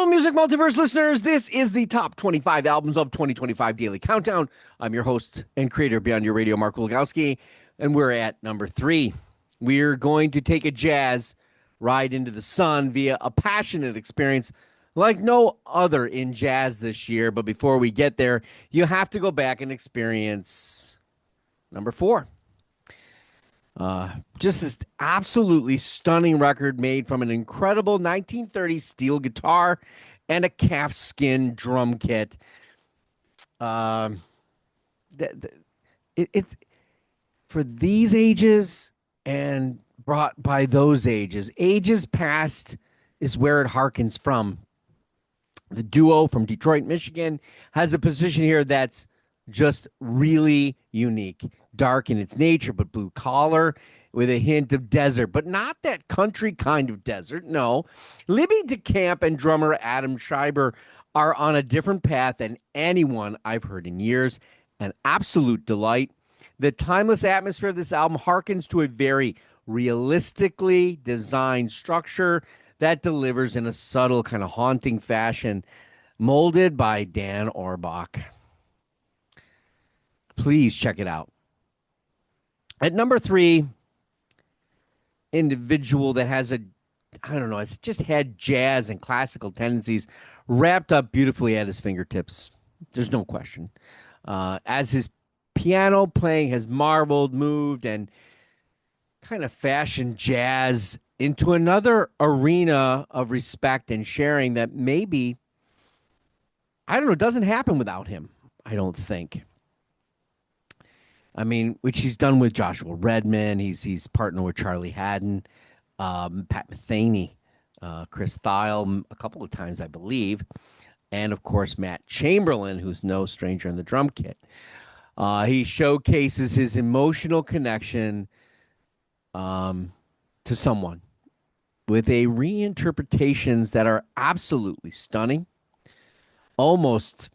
Hello, Music Multiverse listeners. This is the top 25 albums of 2025 Daily Countdown. I'm your host and creator Beyond Your Radio, Mark Wilgowski, and we're at number 3. We're going to take a jazz ride into the sun via a passionate experience like no other in jazz this year. But before we get there, you have to go back and experience number 4. Just this absolutely stunning record made from an incredible 1930s steel guitar and a calfskin drum kit. It's for these ages and brought by those ages. Ages past is where it harkens from. The duo from Detroit, Michigan has a position here that's just really unique. Dark in its nature, but blue collar with a hint of desert, but not that country kind of desert. No. Libby DeCamp and drummer Adam Schreiber are on a different path than anyone I've heard in years. An absolute delight. The timeless atmosphere of this album harkens to a very realistically designed structure that delivers in a subtle, kind of haunting fashion, molded by Dan Orbach. Please check it out. At number 3, individual that has it's just had jazz and classical tendencies wrapped up beautifully at his fingertips. There's no question. As his piano playing has marveled, moved, and kind of fashioned jazz into another arena of respect and sharing that maybe, doesn't happen without him, I don't think. I mean, which he's done with Joshua Redman. He's partnered with Charlie Haddon, Pat Metheny, Chris Thile a couple of times, I believe, and, of course, Matt Chamberlain, who's no stranger in the drum kit. He showcases his emotional connection to someone with a reinterpretations that are absolutely stunning, almost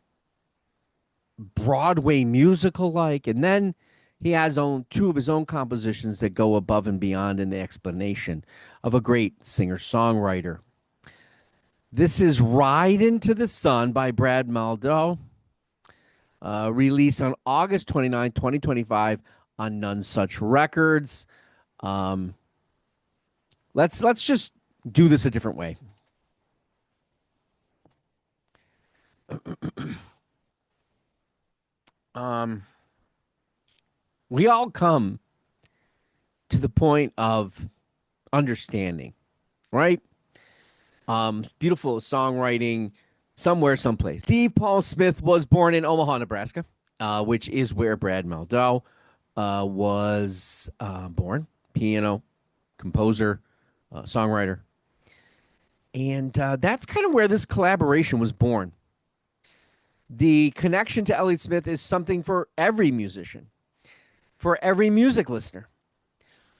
Broadway musical-like, and then he has two of his own compositions that go above and beyond in the explanation of a great singer-songwriter. This is Ride Into the Sun by Brad Mehldau, released on August 29, 2025 on None Such Records. Let's just do this a different way. We all come to the point of understanding, right? Beautiful songwriting somewhere, someplace. Steve Paul Smith was born in Omaha, Nebraska, which is where Brad Mehldau was born. Piano, composer, songwriter. And that's kind of where this collaboration was born. The connection to Elliott Smith is something for every musician, for every music listener.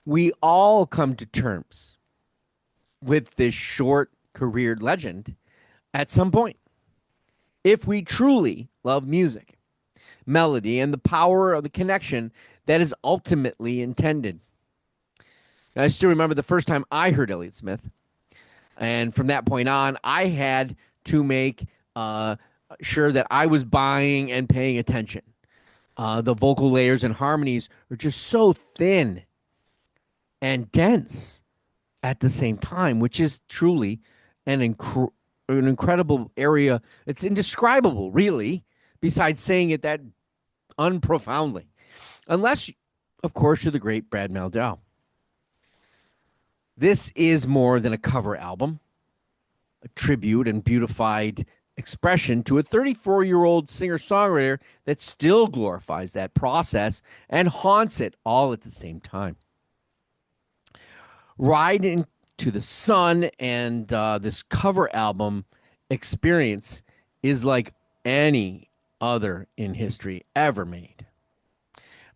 We all come to terms with this short career legend at some point. If we truly love music, melody, and the power of the connection that is ultimately intended. Now, I still remember the first time I heard Elliott Smith. And from that point on, I had to make sure that I was buying and paying attention. The vocal layers and harmonies are just so thin and dense at the same time, which is truly an incredible area. It's indescribable, really, besides saying it that unprofoundly. Unless, of course, you're the great Brad Mehldau. This is more than a cover album, a tribute and beautified expression to a 34-year-old singer-songwriter that still glorifies that process and haunts it all at the same time. Ride Into the Sun and this cover album experience is like any other in history ever made.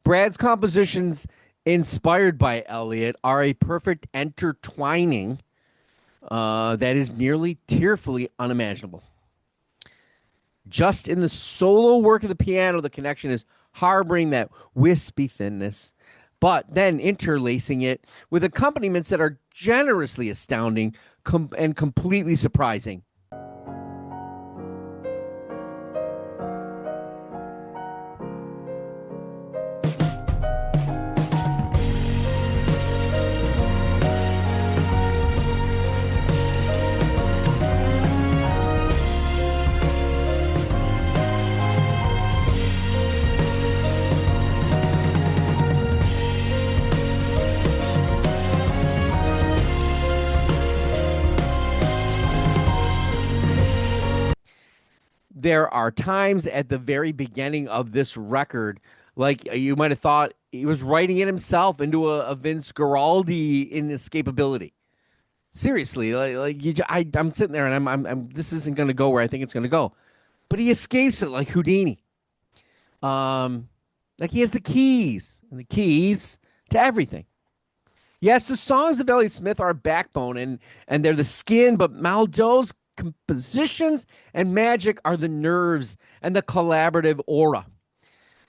Brad's compositions inspired by Elliott are a perfect intertwining that is nearly tearfully unimaginable. Just in the solo work of the piano, the connection is harboring that wispy thinness, but then interlacing it with accompaniments that are generously astounding and completely surprising. there are times at the very beginning of this record, like you might have thought he was writing it himself into a Vince Guaraldi inescapability. Seriously, I'm sitting there and I'm this isn't going to go where I think it's going to go, but he escapes it like Houdini. Like he has the keys and the keys to everything. Yes, the songs of Elliott Smith are a backbone and they're the skin, but Maldon's compositions and magic are the nerves and the collaborative aura.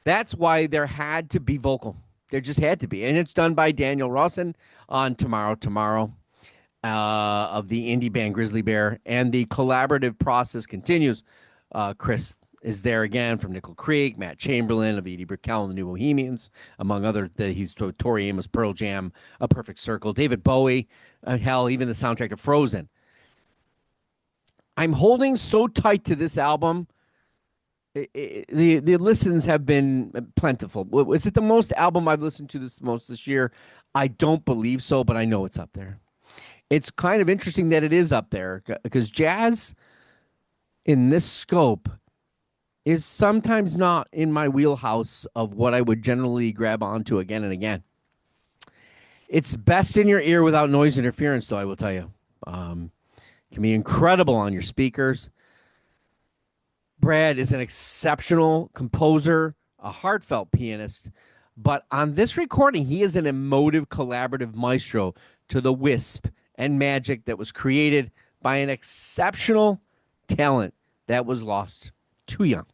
That's why there had to be vocal. There just had to be. And it's done by Daniel Rawson on Tomorrow of the indie band Grizzly Bear. And the collaborative process continues. Chris is there again from Nickel Creek, Matt Chamberlain of Edie Brickell and the New Bohemians, among other. He's Tori Amos, Pearl Jam, A Perfect Circle, David Bowie, hell, even the soundtrack to Frozen. I'm holding so tight to this album. The listens have been plentiful. Is it the most album I've listened to this year? I don't believe so, but I know it's up there. It's kind of interesting that it is up there because jazz in this scope is sometimes not in my wheelhouse of what I would generally grab onto again and again. It's best in your ear without noise interference, though, I will tell you. Can be incredible on your speakers. Brad is an exceptional composer, a heartfelt pianist, but on this recording, he is an emotive, collaborative maestro to the wisp and magic that was created by an exceptional talent that was lost too young.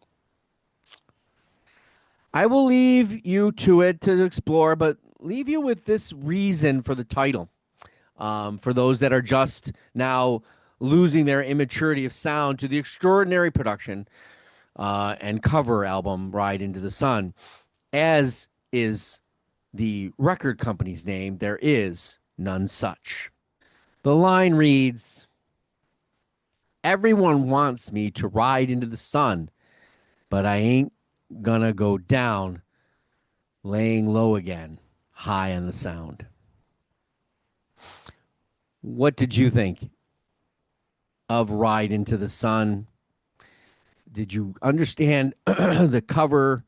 I will leave you to it to explore, but leave you with this reason for the title. For those that are just now losing their immaturity of sound to the extraordinary production and cover album Ride Into the Sun, as is the record company's name, there is none such. The line reads, "Everyone wants me to ride into the sun, but I ain't gonna go down, laying low again, high on the sound." What did you think of Ride Into the Sun? Did you understand the cover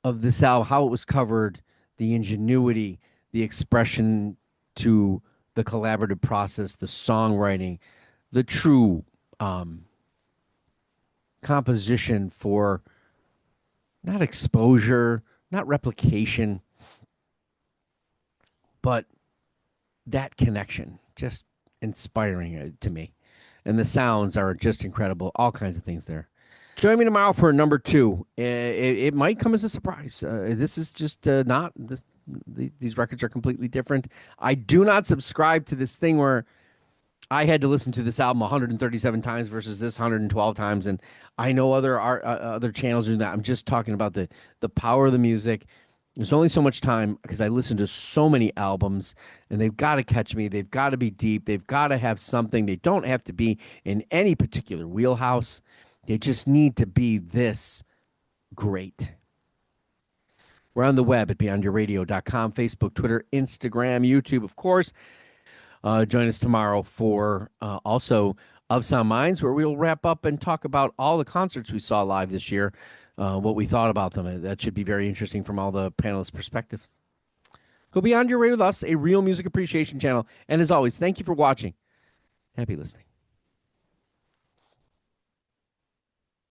of this album, how it was covered, the ingenuity, the expression to the collaborative process, the songwriting, the true composition for not exposure, not replication, but that connection, just inspiring to me. And the sounds are just incredible. All kinds of things there. Join me tomorrow for number 2. It might come as a surprise. This is just not this. These records are completely different. I do not subscribe to this thing where I had to listen to this album 137 times versus this 112 times. And I know other channels do that. I'm just talking about the power of the music. There's only so much time because I listen to so many albums and they've got to catch me. They've got to be deep. They've got to have something. They don't have to be in any particular wheelhouse. They just need to be this great. We're on the web at beyondyourradio.com, Facebook, Twitter, Instagram, YouTube, of course. Join us tomorrow for also Of Sound Minds, where we'll wrap up and talk about all the concerts we saw live this year, what we thought about them. That should be very interesting from all the panelists' perspectives. Go Beyond Your Radio with us, a real music appreciation channel. And as always, thank you for watching. Happy listening.